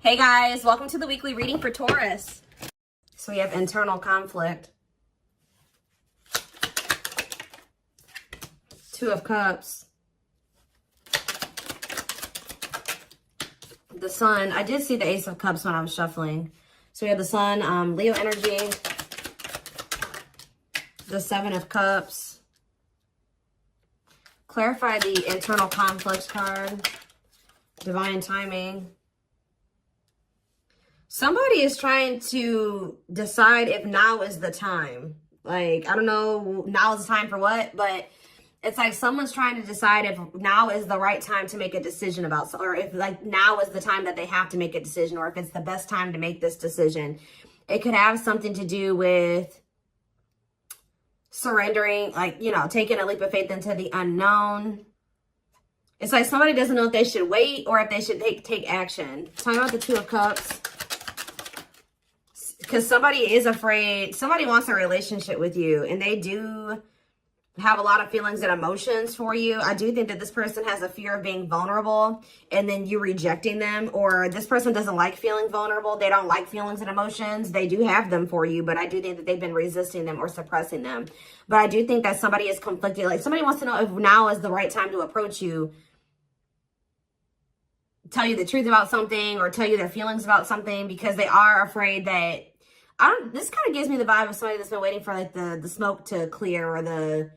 Hey guys, welcome to the weekly reading for Taurus. So we have internal conflict. Two of Cups. The Sun. I did see the Ace of Cups when I was shuffling. So we have the Sun, Leo energy. The Seven of Cups. Clarify the internal conflicts card. Divine timing. Somebody is trying to decide if now is the time. Like, I don't know, now is the time for what, but it's like someone's trying to decide if now is the right time to make a decision about, or if like now is the time that they have to make a decision, or if it's the best time to make this decision. It could have something to do with surrendering, like, you know, taking a leap of faith into the unknown. It's like somebody doesn't know if they should wait or if they should take action. Talking about the Two of Cups. Because somebody is afraid, somebody wants a relationship with you, and they do have a lot of feelings and emotions for you. I do think that this person has a fear of being vulnerable and then you rejecting them, or this person doesn't like feeling vulnerable. They don't like feelings and emotions. They do have them for you, but I do think that they've been resisting them or suppressing them. But I do think that somebody is conflicted. Like somebody wants to know if now is the right time to approach you, tell you the truth about something, or tell you their feelings about something, because they are afraid that, this kind of gives me the vibe of somebody that's been waiting for like the smoke to clear, or the,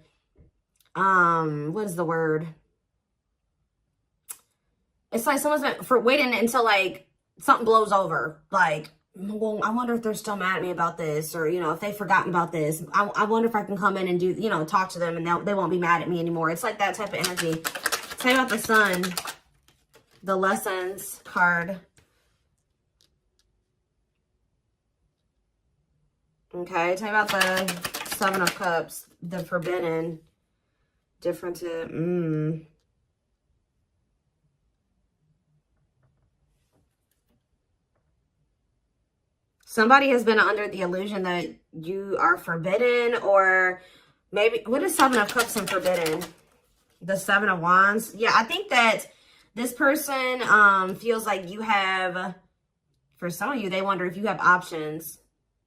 what is the word? It's like someone's been waiting until like something blows over. Like, well, I wonder if they're still mad at me about this, or, you know, if they've forgotten about this. I wonder if I can come in and do, you know, talk to them and they won't be mad at me anymore. It's like that type of energy. Tell me about the Sun, the Lessons card. Okay, tell me about the Seven of Cups, the Forbidden, different to, Somebody has been under the illusion that you are forbidden, or maybe, what is Seven of Cups and Forbidden? The Seven of Wands. Yeah, I think that this person feels like you have, for some of you, they wonder if you have options,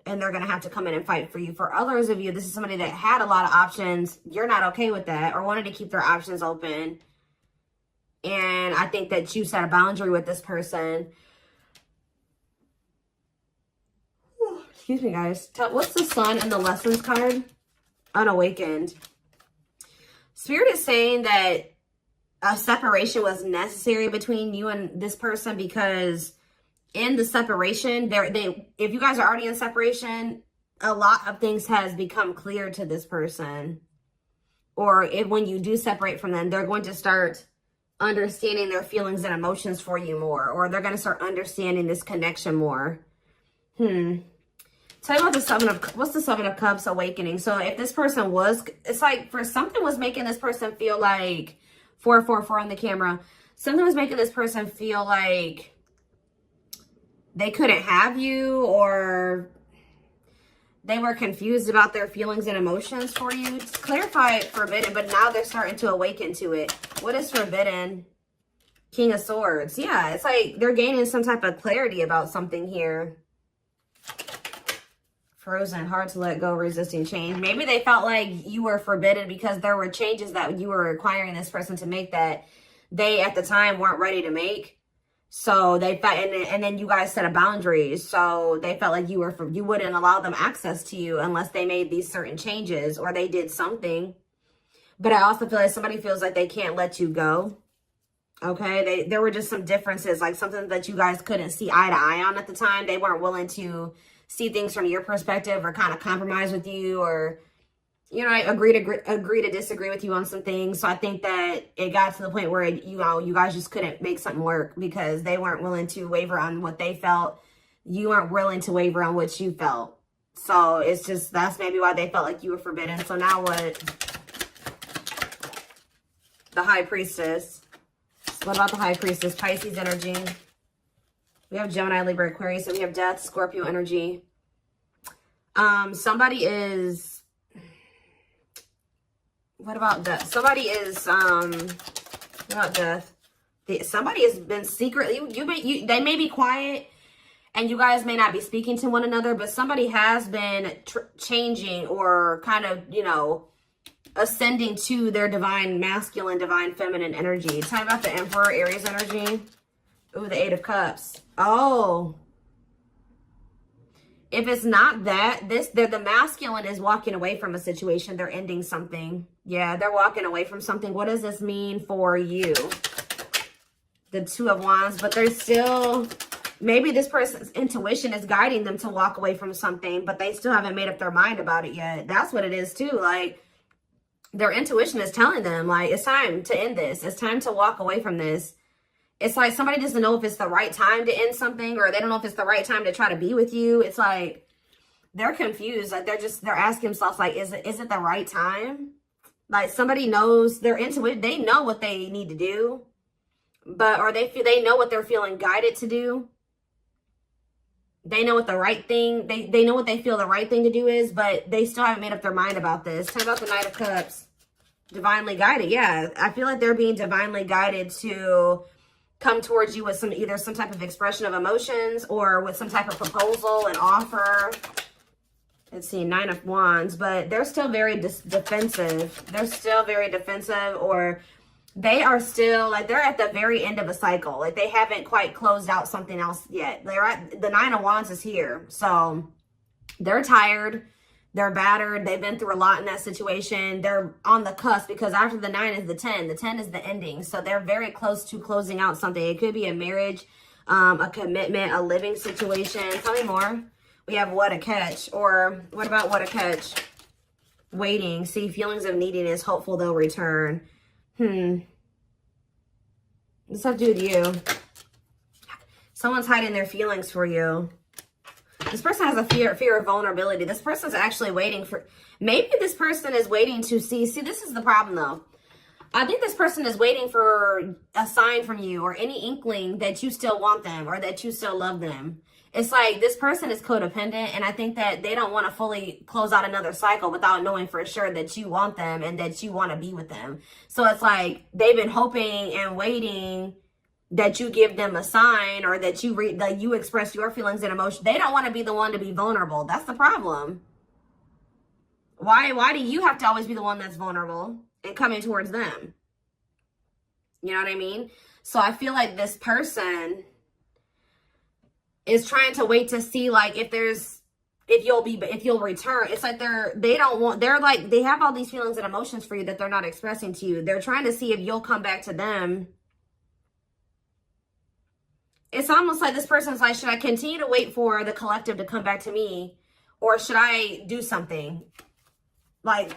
and they're going to have to come in and fight for you. For others of you, this is somebody that had a lot of options. You're not okay with that, or wanted to keep their options open. And I think that you set a boundary with this person. Excuse me, guys. What's the Sun and the Lessons card? Unawakened. Spirit is saying that a separation was necessary between you and this person, because in the separation, if you guys are already in separation, a lot of things has become clear to this person. Or when you do separate from them, they're going to start understanding their feelings and emotions for you more, or they're going to start understanding this connection more. Tell me about the Seven of, what's the Seven of Cups? Awakening. So if this person was, it's like for something was making this person feel like, 444 on the camera, something was making this person feel like they couldn't have you, or they were confused about their feelings and emotions for you. Just clarify Forbidden, but now they're starting to awaken to it. What is Forbidden? King of Swords. Yeah, it's like they're gaining some type of clarity about something here. Frozen, hard to let go, resisting change. Maybe they felt like you were forbidden because there were changes that you were requiring this person to make that they at the time weren't ready to make. So they felt, and then you guys set a boundaries. So they felt like you wouldn't allow them access to you unless they made these certain changes or they did something. But I also feel like somebody feels like they can't let you go. Okay, there were just some differences, like something that you guys couldn't see eye to eye on at the time. They weren't willing to see things from your perspective, or kind of compromise with you, or, you know, agree to disagree with you on some things. So I think that it got to the point where, you know, you guys just couldn't make something work because they weren't willing to waver on what they felt. You weren't willing to waver on what you felt. So it's just, that's maybe why they felt like you were forbidden. So now what? The High Priestess. What about the High Priestess? Pisces energy. We have Gemini, Libra, Aquarius. So we have Death, Scorpio energy. Somebody is... What about Death? Somebody is... what about Death? Somebody has been secretly, they may be quiet and you guys may not be speaking to one another, but somebody has been changing or kind of, you know, ascending to their divine masculine, divine feminine energy. Talk about the Emperor, Aries energy. Ooh, the Eight of Cups. Oh. If it's not that, the masculine is walking away from a situation. They're ending something. Yeah, they're walking away from something. What does this mean for you? The Two of Wands, but they're still, maybe this person's intuition is guiding them to walk away from something, but they still haven't made up their mind about it yet. That's what it is too. Like, their intuition is telling them, like, it's time to end this. It's time to walk away from this. It's like somebody doesn't know if it's the right time to end something, or they don't know if it's the right time to try to be with you. It's like they're confused. Like they're asking themselves, like, is it the right time? Like somebody knows, they're into it. They know what they need to do, but or they know what they're feeling guided to do. They know what the right thing, they know what they feel the right thing to do is, but they still haven't made up their mind about this. Tell me about the Knight of Cups. Divinely guided. Yeah, I feel like they're being divinely guided to come towards you with some type of expression of emotions or with some type of proposal and offer. Let's see, Nine of Wands, but they're still very defensive. They're still very defensive, or they are still like they're at the very end of a cycle. Like they haven't quite closed out something else yet. They're at the Nine of Wands is here. So they're tired. They're battered. They've been through a lot in that situation. They're on the cusp because after the 9 is the 10. The 10 is the ending. So they're very close to closing out something. It could be a marriage, a commitment, a living situation. Tell me more. We have What a Catch. Or what about What a Catch? Waiting. See, feelings of neediness. Hopeful they'll return. What's up to do with you? Someone's hiding their feelings for you. This person has a fear of vulnerability. This person's actually waiting for, maybe this person is waiting to see this is the problem though. I think this person is waiting for a sign from you or any inkling that you still want them or that you still love them. It's like this person is codependent, and I think that they don't want to fully close out another cycle without knowing for sure that you want them and that you want to be with them. So it's like they've been hoping and waiting that you give them a sign or that you express your feelings and emotions. They don't want to be the one to be vulnerable. That's the problem. Why do you have to always be the one that's vulnerable and coming towards them? You know what I mean? So I feel like this person is trying to wait to see like if you'll return. It's like they have all these feelings and emotions for you that they're not expressing to you. They're trying to see if you'll come back to them. It's almost like this person's like, should I continue to wait for the collective to come back to me, or should I do something? Like,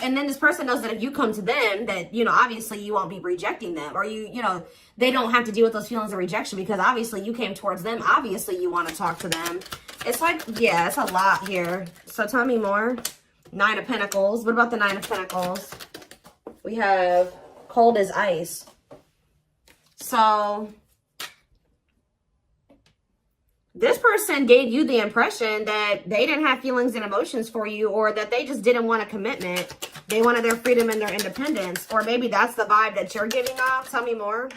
and then this person knows that if you come to them, that, you know, obviously you won't be rejecting them, or you know, they don't have to deal with those feelings of rejection because obviously you came towards them. Obviously you want to talk to them. It's like, yeah, it's a lot here. So tell me more. Nine of Pentacles. What about the Nine of Pentacles? We have cold as ice. So this person gave you the impression that they didn't have feelings and emotions for you, or that they just didn't want a commitment. They wanted their freedom and their independence. Or maybe that's the vibe that you're giving off. Tell me more.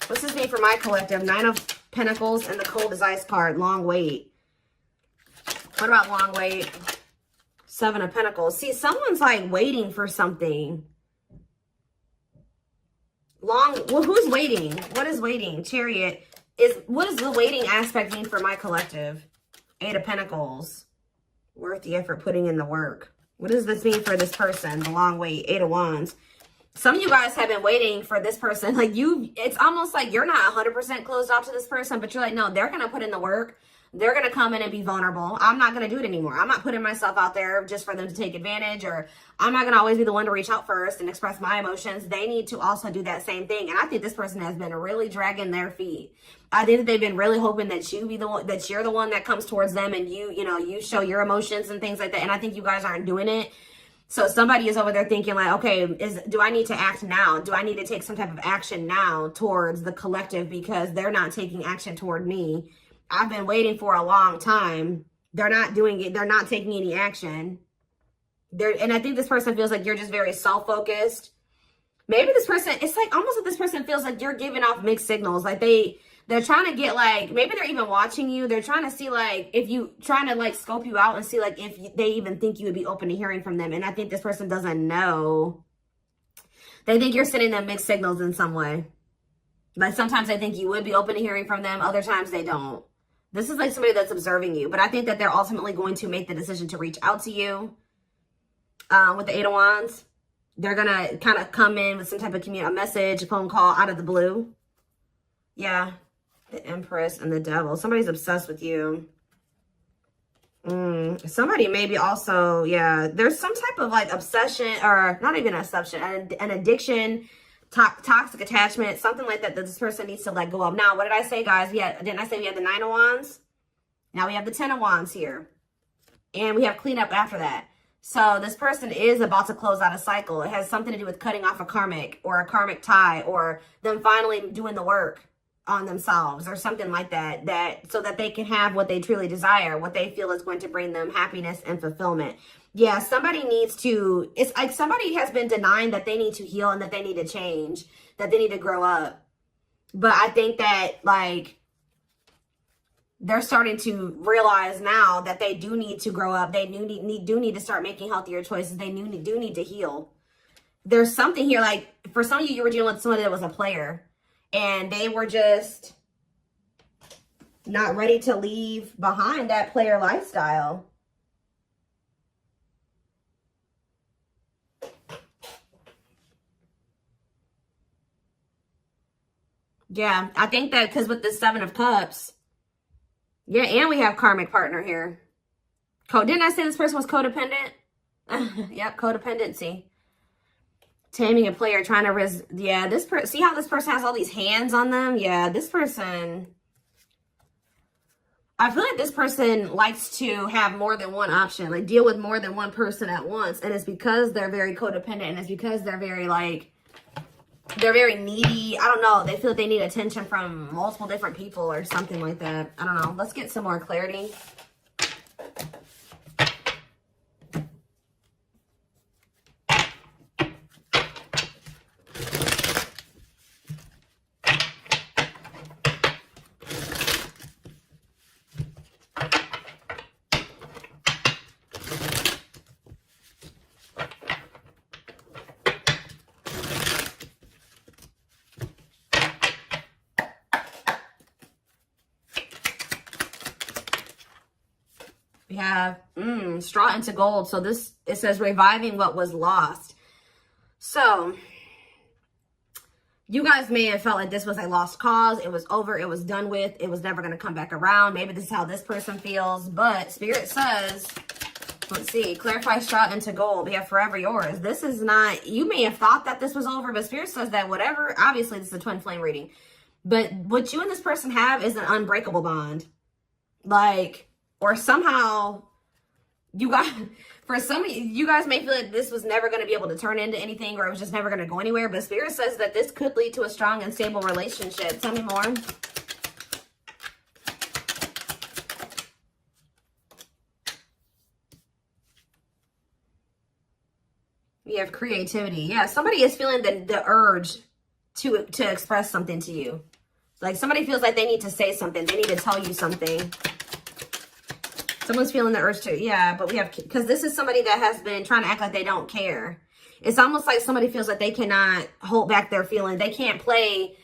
What's this mean for my collective? Nine of Pentacles and the cold as ice card. Long wait. What about long wait? Seven of Pentacles. See, someone's like waiting for something. Well, who's waiting? What is waiting? Chariot. What does the waiting aspect mean for my collective? Eight of Pentacles. Worth the effort, putting in the work. What does this mean for this person? The long wait. Eight of Wands. Some of you guys have been waiting for this person. Like it's almost like you're not 100% closed off to this person, but you're like, no, they're going to put in the work. They're going to come in and be vulnerable. I'm not going to do it anymore. I'm not putting myself out there just for them to take advantage, or I'm not going to always be the one to reach out first and express my emotions. They need to also do that same thing. And I think this person has been really dragging their feet. I think that they've been really hoping that you be the one, that you're the one that comes towards them and you show your emotions and things like that. And I think you guys aren't doing it. So somebody is over there thinking like, okay, do I need to act now? Do I need to take some type of action now towards the collective because they're not taking action toward me? I've been waiting for a long time. They're not doing it. They're not taking any action. And I think this person feels like you're just very self-focused. Maybe this person, it's like almost like this person feels like you're giving off mixed signals. Like they're trying to get like, maybe they're even watching you. They're trying to see like, if you, trying to like scope you out and see like if they even think you would be open to hearing from them. And I think this person doesn't know. They think you're sending them mixed signals in some way. Like sometimes they think you would be open to hearing from them. Other times they don't. This is like somebody that's observing you. But I think that they're ultimately going to make the decision to reach out to you. With the Eight of Wands. They're going to kind of come in with some type of a message, a phone call out of the blue. Yeah. The Empress and the Devil. Somebody's obsessed with you. Somebody maybe also, yeah. There's some type of like obsession, or not even an obsession, an addiction, toxic attachment, something like that this person needs to let go of. Now, what did I say, guys? Didn't I say we had the Nine of Wands? Now we have the Ten of Wands here. And we have cleanup after that. So this person is about to close out a cycle. It has something to do with cutting off a karmic or a karmic tie, or them finally doing the work on themselves or something like that, so that they can have what they truly desire, what they feel is going to bring them happiness and fulfillment. Yeah, somebody needs to, it's like somebody has been denying that they need to heal and that they need to change, that they need to grow up. But I think that like, they're starting to realize now that they do need to grow up. They do need to start making healthier choices. They do need to heal. There's something here, like for some of you, you were dealing with somebody that was a player and they were just not ready to leave behind that player lifestyle. Yeah, I think that because with the Seven of Cups, yeah, and we have karmic partner here. Didn't I say this person was codependent? Yep, codependency. Taming a player, trying to yeah, this person, see how this person has all these hands on them? Yeah, this person, I feel like this person likes to have more than one option, like deal with more than one person at once. And it's because they're very codependent, and it's because they're very like, they're very needy. I don't know. They feel like they need attention from multiple different people or something like that. I don't know. Let's get some more clarity. We have straw into gold. So this, it says reviving what was lost. So you guys may have felt like this was a lost cause. It was over. It was done with. It was never going to come back around. Maybe this is how this person feels. But Spirit says, let's see, clarify straw into gold. We have forever yours. This is not, you may have thought that this was over, but Spirit says that whatever, obviously this is a twin flame reading. But what you and this person have is an unbreakable bond. Like, or somehow you guys, for some of you guys may feel like this was never going to be able to turn into anything, or it was just never going to go anywhere. But Spirit says that this could lead to a strong and stable relationship. Tell me more. We have creativity. Yeah, somebody is feeling the urge to express something to you. Like somebody feels like they need to say something. They need to tell you something. Someone's feeling the urge to, yeah, but we have, because this is somebody that has been trying to act like they don't care. It's almost like somebody feels like they cannot hold back their feelings. They can't play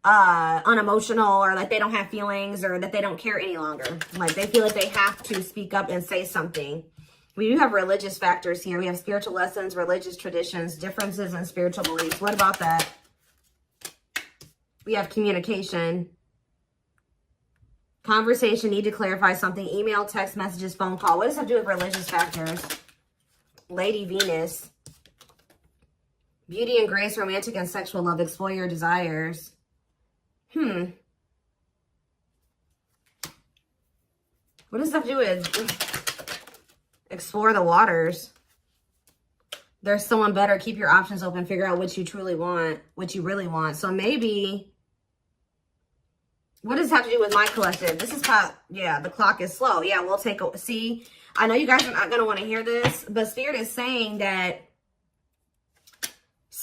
unemotional, or like they don't have feelings, or that they don't care any longer. Like they feel like they have to speak up and say something. We do have religious factors here. We have spiritual lessons, religious traditions, differences in spiritual beliefs. What about that? We have communication. Conversation, need to clarify something. Email, text messages, phone call. What does that do with religious factors? Lady Venus. Beauty and grace, romantic and sexual love. Explore your desires. What does that do with explore the waters? There's someone better. Keep your options open. Figure out what you truly want, what you really want. So maybe, what does this have to do with my collective? This is how, yeah, the clock is slow. Yeah, we'll take a, see, I know you guys are not going to want to hear this, but Spirit is saying that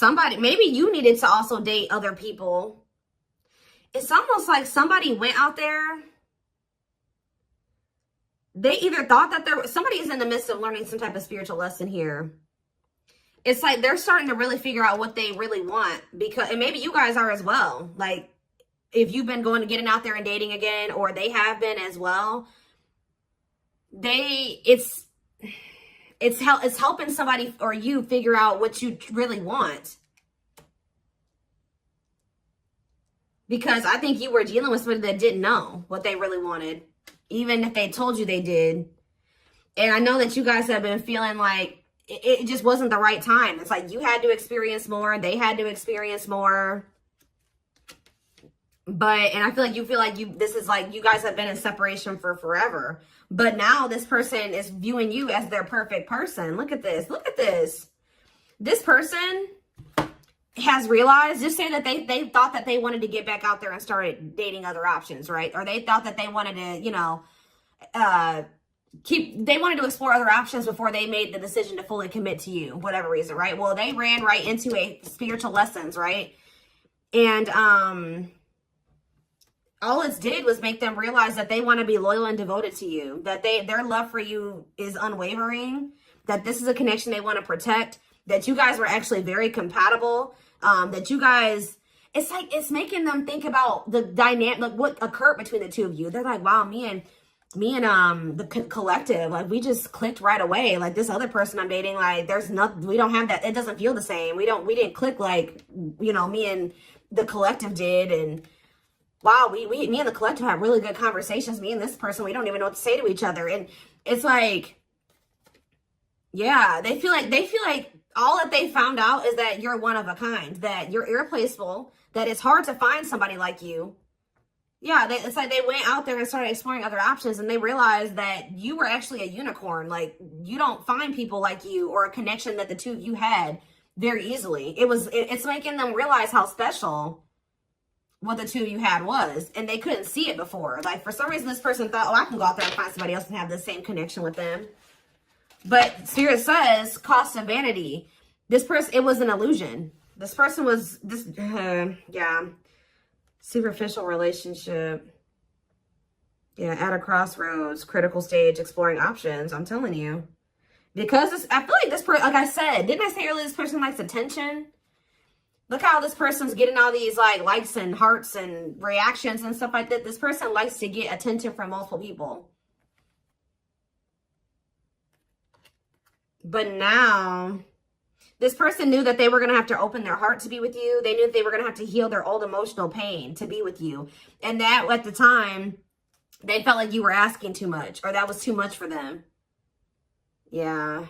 somebody, maybe you needed to also date other people. It's almost like somebody went out there. They either thought that somebody's in the midst of learning some type of spiritual lesson here. It's like they're starting to really figure out what they really want, because, and maybe you guys are as well. Like, if you've been getting out there and dating again, or they have been as well, it's helping somebody or you figure out what you really want. Because I think you were dealing with somebody that didn't know what they really wanted, even if they told you they did. And I know that you guys have been feeling like it just wasn't the right time. It's like you had to experience more, they had to experience more. But, and I feel like this is like you guys have been in separation for forever. But now this person is viewing you as their perfect person. Look at this. Look at this. This person has realized, just say that they thought that they wanted to get back out there and started dating other options, right? Or they thought that they wanted to, you know, they wanted to explore other options before they made the decision to fully commit to you, whatever reason, right? Well, they ran right into a spiritual lessons, right? And all it did was make them realize that they want to be loyal and devoted to you, that their love for you is unwavering, that this is a connection they want to protect, that you guys were actually very compatible, that you guys, it's like, it's making them think about the dynamic, like what occurred between the two of you. They're like, wow, me and the collective, like, we just clicked right away. Like, this other person I'm dating, like, there's nothing, we don't have that, it doesn't feel the same. We didn't click like, you know, me and the collective did. And wow, me and the collective have really good conversations. Me and this person, we don't even know what to say to each other. And it's like, yeah, they feel like all that they found out is that you're one of a kind, that you're irreplaceable, that it's hard to find somebody like you. Yeah, it's like they went out there and started exploring other options, and they realized that you were actually a unicorn. Like, you don't find people like you or a connection that the two of you had very easily. It's making them realize how special what the two of you had was, and they couldn't see it before. Like, for some reason, this person thought, oh, I can go out there and find somebody else and have the same connection with them. But Spirit says, cost of vanity. This person, it was an illusion. This person was, yeah, superficial relationship. Yeah, at a crossroads, critical stage, exploring options. I'm telling you. Because I feel like this person, like I said, didn't I say earlier, this person likes attention? Look how this person's getting all these like likes and hearts and reactions and stuff like that. This person likes to get attention from multiple people. But now, this person knew that they were going to have to open their heart to be with you. They knew that they were going to have to heal their old emotional pain to be with you. And that, at the time, they felt like you were asking too much, or that was too much for them. Yeah.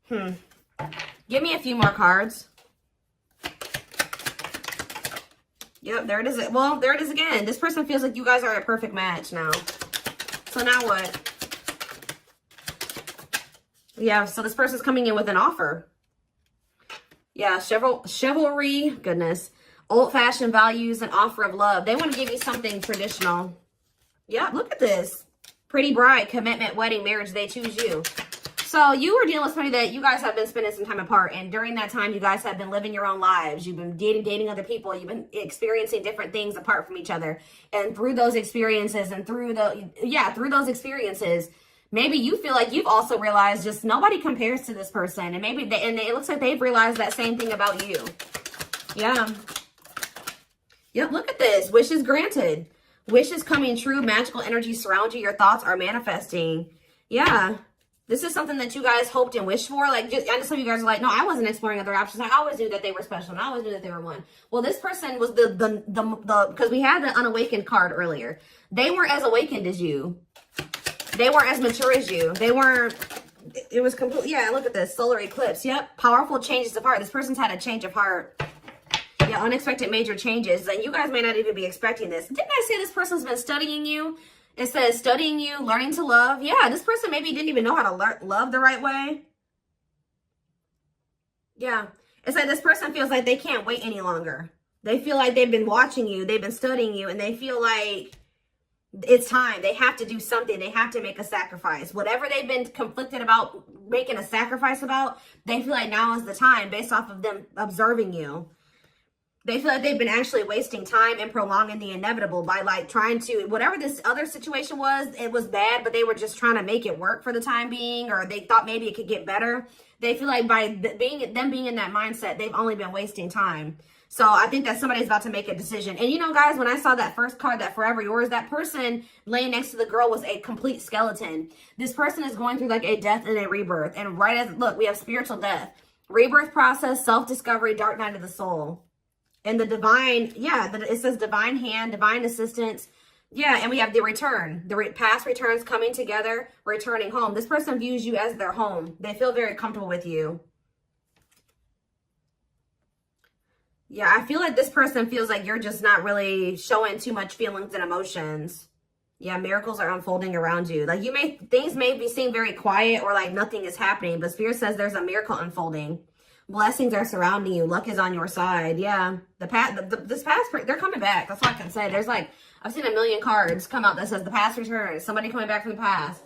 Give me a few more cards. Yep, there it is. Well, there it is again. This person feels like you guys are a perfect match now. So now what? Yeah, so this person's coming in with an offer. Yeah, chivalry, goodness. Old-fashioned values and offer of love. They want to give you something traditional. Yeah, look at this. Pretty bride, commitment, wedding, marriage, they choose you. So you were dealing with somebody that you guys have been spending some time apart. And during that time, you guys have been living your own lives. You've been dating other people. You've been experiencing different things apart from each other. And through those experiences and through those experiences, maybe you feel like you've also realized just nobody compares to this person. And maybe it looks like they've realized that same thing about you. Yeah. Yep, look at this. Wishes granted. Wishes coming true. Magical energy surround you. Your thoughts are manifesting. Yeah. This is something that you guys hoped and wished for. Like, I know some of you guys are like, no, I wasn't exploring other options. I always knew that they were special, and I always knew that they were one. Well, this person was because we had the unawakened card earlier. They weren't as awakened as you. They weren't as mature as you. They weren't, it was completely, yeah, look at this, solar eclipse. Yep, powerful changes of heart. This person's had a change of heart. Yeah, unexpected major changes. And you guys may not even be expecting this. Didn't I say this person's been studying you? It says studying you, learning to love. Yeah, this person maybe didn't even know how to love the right way. Yeah, it's like this person feels like they can't wait any longer. They feel like they've been watching you, they've been studying you, and they feel like It's time. They have to do something. They have to make a sacrifice. Whatever they've been conflicted about making a sacrifice about, they feel like now is the time based off of them observing you. They feel like they've been actually wasting time and prolonging the inevitable by like trying to, whatever this other situation was, it was bad, but they were just trying to make it work for the time being, or they thought maybe it could get better. They feel like by being in that mindset, they've only been wasting time. So I think that somebody's about to make a decision. And you know, guys, when I saw that first card, that Forever Yours, that person laying next to the girl was a complete skeleton. This person is going through like a death and a rebirth. And right as, look, we have spiritual death, rebirth process, self-discovery, dark night of the soul. And the divine, yeah, it says divine hand, divine assistance. Yeah, and we have the return. The past returns coming together, returning home. This person views you as their home. They feel very comfortable with you. Yeah, I feel like this person feels like you're just not really showing too much feelings and emotions. Yeah, miracles are unfolding around you. Like things may seem very quiet or like nothing is happening, but Spirit says there's a miracle unfolding. Blessings are surrounding you. Luck is on your side. Yeah, this past, they're coming back. That's all I can say. There's like, I've seen a million cards come out that says the past returns. Somebody coming back from the past.